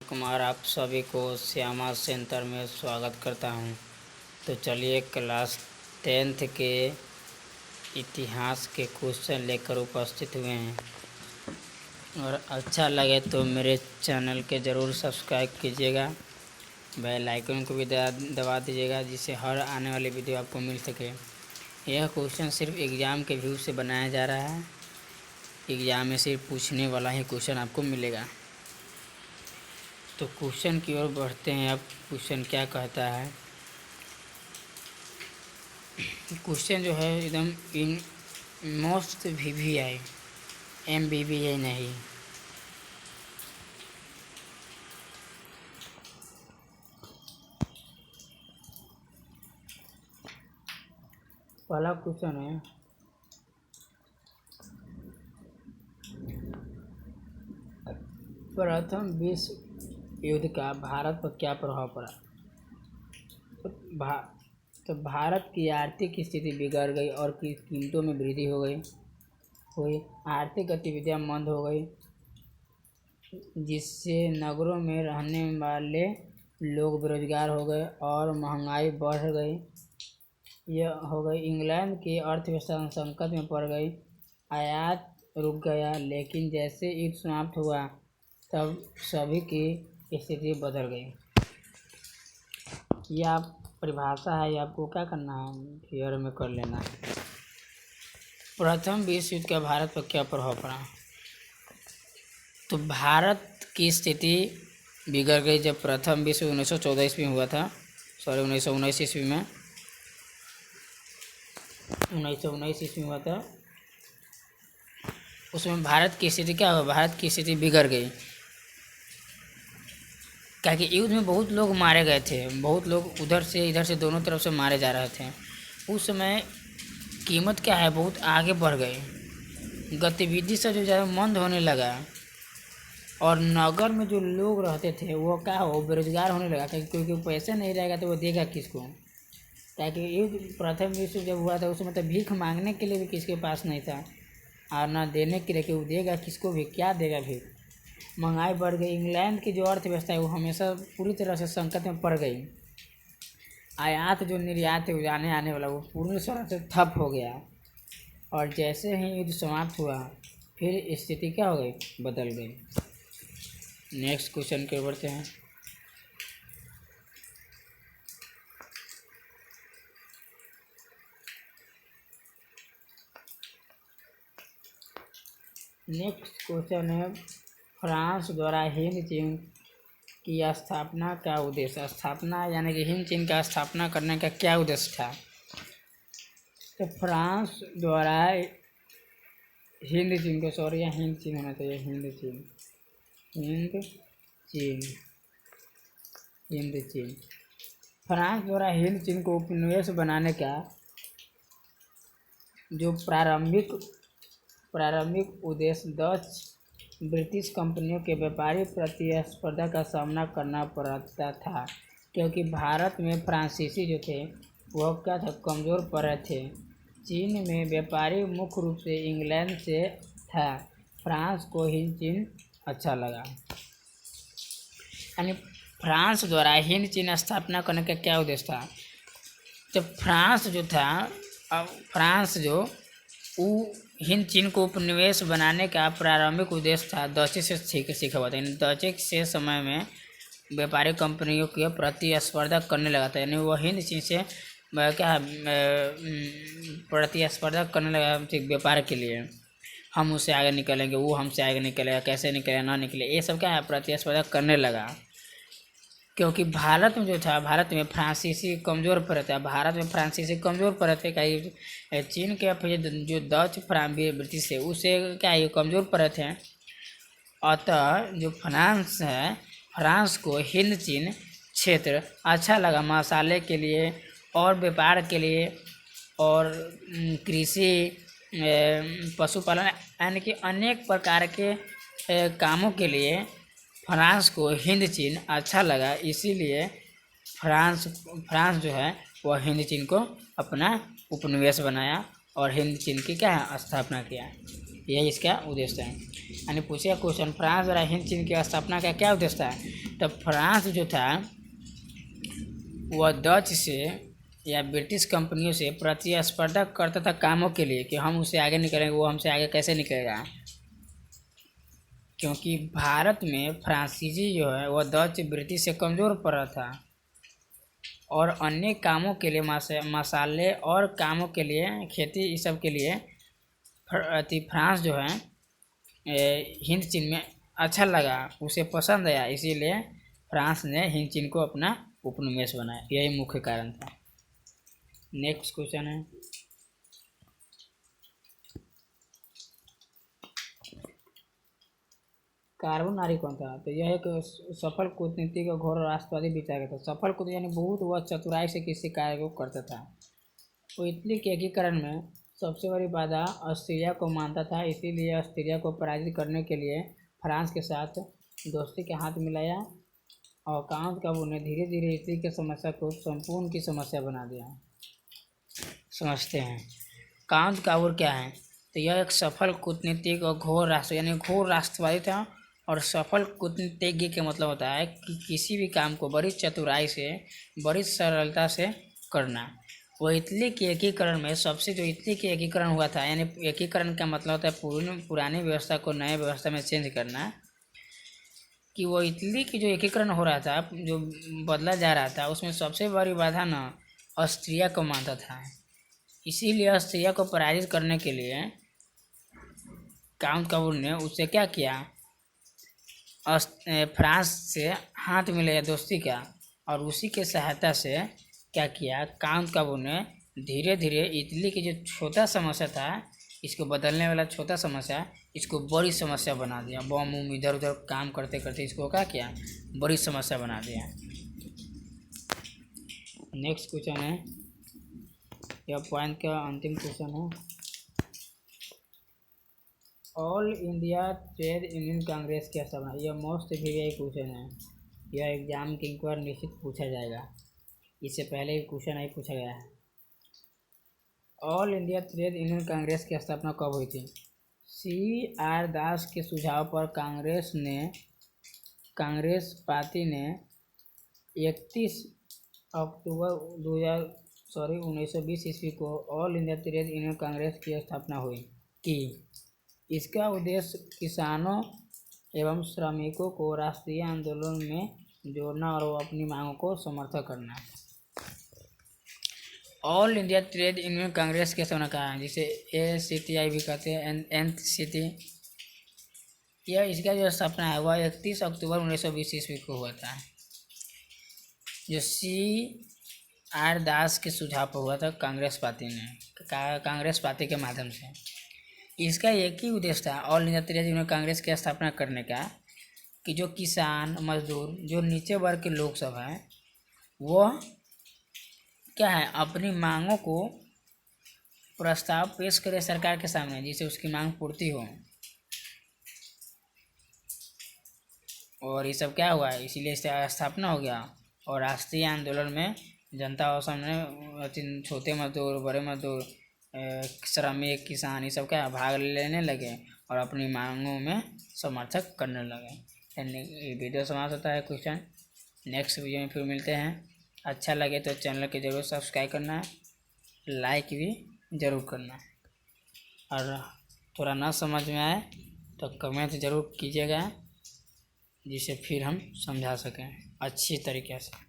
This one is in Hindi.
कुमार आप सभी को श्यामा सेंटर में स्वागत करता हूं। तो चलिए क्लास 10th के इतिहास के क्वेश्चन लेकर उपस्थित हुए हैं और अच्छा लगे तो मेरे चैनल के ज़रूर सब्सक्राइब कीजिएगा, बेल आइकन को भी दबा दीजिएगा जिससे हर आने वाली वीडियो आपको मिल सके। यह क्वेश्चन सिर्फ एग्ज़ाम के व्यू से बनाया जा रहा है, एग्ज़ाम में सिर्फ पूछने वाला ही क्वेश्चन आपको मिलेगा। तो क्वेश्चन की ओर बढ़ते हैं। अब क्वेश्चन क्या कहता है, क्वेश्चन जो है एकदम इन मोस्ट VVI MBBA नहीं। पहला क्वेश्चन है, प्रथम विश्व युद्ध का भारत पर क्या प्रभाव पड़ा। तो भारत की आर्थिक स्थिति बिगड़ गई और कीमतों में वृद्धि हो गई, आर्थिक गतिविधियां मंद हो गई, जिससे नगरों में रहने वाले लोग बेरोजगार हो गए और महंगाई बढ़ गई। यह हो गई। इंग्लैंड की अर्थव्यवस्था संकट में पड़ गई, आयात रुक गया। लेकिन जैसे युद्ध समाप्त हुआ तब सभी की स्थिति बदल गई। यह परिभाषा है, आपको क्या करना है, फियर में कर लेना है। प्रथम विश्व युद्ध का भारत पर क्या प्रभाव पड़ा। तो भारत की स्थिति बिगड़ गई जब प्रथम विश्व 1914 ईस्वी में हुआ था, 1919 ईस्वी में 1919 ईस्वी में हुआ था। उसमें भारत की स्थिति क्या हुआ, भारत की स्थिति बिगड़ गई क्योंकि युद्ध में बहुत लोग मारे गए थे, बहुत लोग उधर से इधर से दोनों तरफ से मारे जा रहे थे। उस समय कीमत क्या है, बहुत आगे बढ़ गई, गतिविधि से जो ज़्यादा मंद होने लगा और नगर में जो लोग रहते थे वो क्या हो, बेरोजगार होने लगा क्योंकि पैसा नहीं रहेगा तो वो देगा किसको। ताकि युद्ध प्रथम विश्व जब हुआ था उस समय तो भीख मांगने के लिए भी किसके पास नहीं था और ना देने के लिए कि वो देगा किसको भी, क्या देगा भीख। महंगाई बढ़ गई। इंग्लैंड की जो अर्थव्यवस्था है वो हमेशा पूरी तरह से संकट में पड़ गई। आयात जो निर्यात है आने वाला वो पूरी तरह से ठप हो गया और जैसे ही युद्ध समाप्त हुआ फिर स्थिति क्या हो गई, बदल गई। नेक्स्ट क्वेश्चन के बढ़ते हैं। नेक्स्ट क्वेश्चन है, फ्रांस द्वारा हिंद चीन की स्थापना का उद्देश्य। स्थापना यानी कि हिंद चीन का स्थापना करने का क्या उद्देश्य था। तो फ्रांस द्वारा हिंद चीन को, सॉरी यहाँ हिंद चीन होना चाहिए, हिंद चीन फ्रांस द्वारा हिंद चीन को उपनिवेश बनाने का जो प्रारंभिक उद्देश्य डच ब्रिटिश कंपनियों के व्यापारिक प्रतिस्पर्धा का सामना करना पड़ता था, क्योंकि भारत में फ्रांसीसी जो थे वह क्या था, कमज़ोर पड़ रहे थे। चीन में व्यापारी मुख्य रूप से इंग्लैंड से था। फ्रांस को हिंद चीन अच्छा लगा। यानी फ्रांस द्वारा हिंद चीन स्थापना करने का क्या उद्देश्य था। जब फ्रांस जो था, अब फ्रांस जो हिंद चीन को उपनिवेश बनाने का प्रारंभिक उद्देश्य था डच से सीखा हुआ था। यानी डच से समय में व्यापारिक कंपनियों की प्रतिस्पर्धा करने लगा था। यानी वह हिंद चीन से क्या प्रतिस्पर्धा करने लगा व्यापार के लिए। हम उससे आगे निकलेंगे, वो हमसे आगे निकलेगा, कैसे निकलेगा ना निकले, ये सब क्या है, प्रतिस्पर्धा करने लगा। क्योंकि भारत में जो था, भारत में फ्रांसीसी कमज़ोर पड़े थे। भारत में फ्रांसीसी कमज़ोर पड़े थे कहीं चीन के जो डच ब्रिटिश थे उससे क्या ये कमज़ोर पड़े थे। अतः जो फ्रांस है, फ्रांस को हिंद चीन क्षेत्र अच्छा लगा मसाले के लिए और व्यापार के लिए और कृषि, पशुपालन, यानी कि अनेक प्रकार के कामों के लिए फ्रांस को हिंद चीन अच्छा लगा। इसीलिए फ्रांस जो है वह हिंद चीन को अपना उपनिवेश बनाया और हिंद चीन की क्या है, स्थापना किया। यही इसका उद्देश्य है। यानी पूछेगा क्वेश्चन, फ्रांस द्वारा हिंद चीन की स्थापना का क्या उद्देश्य था? तो फ्रांस जो था वह डच से या ब्रिटिश कंपनियों से प्रतिस्पर्धा करता था कामों के लिए, कि हम उससे आगे निकलेंगे, वो हमसे आगे कैसे निकलेगा। क्योंकि भारत में फ्रांसीसी जो है वह डच ब्रिटिश से कमज़ोर पड़ रहा था, और अन्य कामों के लिए मसाले और कामों के लिए खेती, इस सब के लिए फ्रांस जो है हिंद चीन में अच्छा लगा, उसे पसंद आया, इसीलिए फ्रांस ने हिंद चीन को अपना उपनिवेश बनाया। यही मुख्य कारण था। नेक्स्ट क्वेश्चन है, कार्बोनारी कौन था? तो यह एक सफल कूटनीतिक और घोर राष्ट्रवादी विचार था। सफल कूटनीति यानी बहुत वह चतुराई से किसी कार्य को करता था। वो इटली के एकीकरण में सबसे बड़ी बाधा ऑस्ट्रिया को मानता था, इसीलिए ऑस्ट्रिया को पराजित करने के लिए फ्रांस के साथ दोस्ती के हाथ मिलाया, और काउंट काबू ने धीरे धीरे इटली की समस्या को संपूर्ण की समस्या बना दिया। समझते हैं काउंट काबूर क्या है? तो यह एक सफल कूटनीतिक और घोर राष्ट्र यानी घोर राष्ट्रवादी था, और सफल कूटनीतिज्ञ का मतलब होता है कि किसी भी काम को बड़ी चतुराई से, बड़ी सरलता से करना। वो इटली के एकीकरण में सबसे, जो इटली के एकीकरण हुआ था, यानी एकीकरण का मतलब होता है पुरानी व्यवस्था को नए व्यवस्था में चेंज करना, कि वो इटली की जो एकीकरण हो रहा था, जो बदला जा रहा था, उसमें सबसे बड़ी बाधा न ऑस्ट्रिया को मानता था। इसीलिए ऑस्ट्रिया को पराजित करने के लिए काउंट काबूर ने उससे क्या किया, फ्रांस से हाथ मिलाया दोस्ती का, और उसी के सहायता से क्या किया, काउंट काबूर ने धीरे धीरे इटली की जो छोटा समस्या था, इसको बदलने वाला छोटा समस्या, इसको बड़ी समस्या बना दिया। बम उम इधर उधर काम करते करते इसको क्या किया, बड़ी समस्या बना दिया। नेक्स्ट क्वेश्चन है, यह पॉइंट का अंतिम क्वेश्चन है, all India trade union Congress की स्थापना। यह मोस्ट वीआई क्वेश्चन है, यह एग्जाम के एक बार निश्चित पूछा जाएगा, इससे पहले भी क्वेश्चन नहीं पूछा गया है। All India trade union Congress की स्थापना कब हुई थी? CR दास के सुझाव पर कांग्रेस पार्टी ने 31 अक्टूबर 1920 ईस्वी को all India trade union Congress की स्थापना की। इसका उद्देश्य किसानों एवं श्रमिकों को राष्ट्रीय आंदोलन में जोड़ना और अपनी मांगों को समर्थन करना। All India trade union Congress के स्थापना कहा है, जिसे ACTI भी कहते हैं, NCT। यह इसका जो स्थापना है वह 31 अक्टूबर 1920 ईस्वी को हुआ था, जो CR दास के सुझाव पर हुआ था कांग्रेस पार्टी के माध्यम से। इसका एक ही उद्देश्य था all India trade union Congress की स्थापना करने का, कि जो किसान, मजदूर, जो नीचे वर्ग के लोग सब हैं, वो क्या है, अपनी मांगों को प्रस्ताव पेश करे सरकार के सामने, जिससे उसकी मांग पूर्ति हो। और ये सब क्या हुआ, इसीलिए इसका स्थापना हो गया। और राष्ट्रीय आंदोलन में जनता और सामने छोटे मजदूर, बड़े मजदूर, श्रमिक, किसान, ये सब क्या भाग लेने लगे और अपनी मांगों में समर्थक करने लगे। वीडियो समाप्त होता है क्वेश्चन। नेक्स्ट वीडियो में फिर मिलते हैं। अच्छा लगे तो चैनल को जरूर सब्सक्राइब करना, लाइक भी ज़रूर करना, और थोड़ा ना समझ में आए तो कमेंट ज़रूर कीजिएगा, जिसे फिर हम समझा सकें अच्छी तरीके से।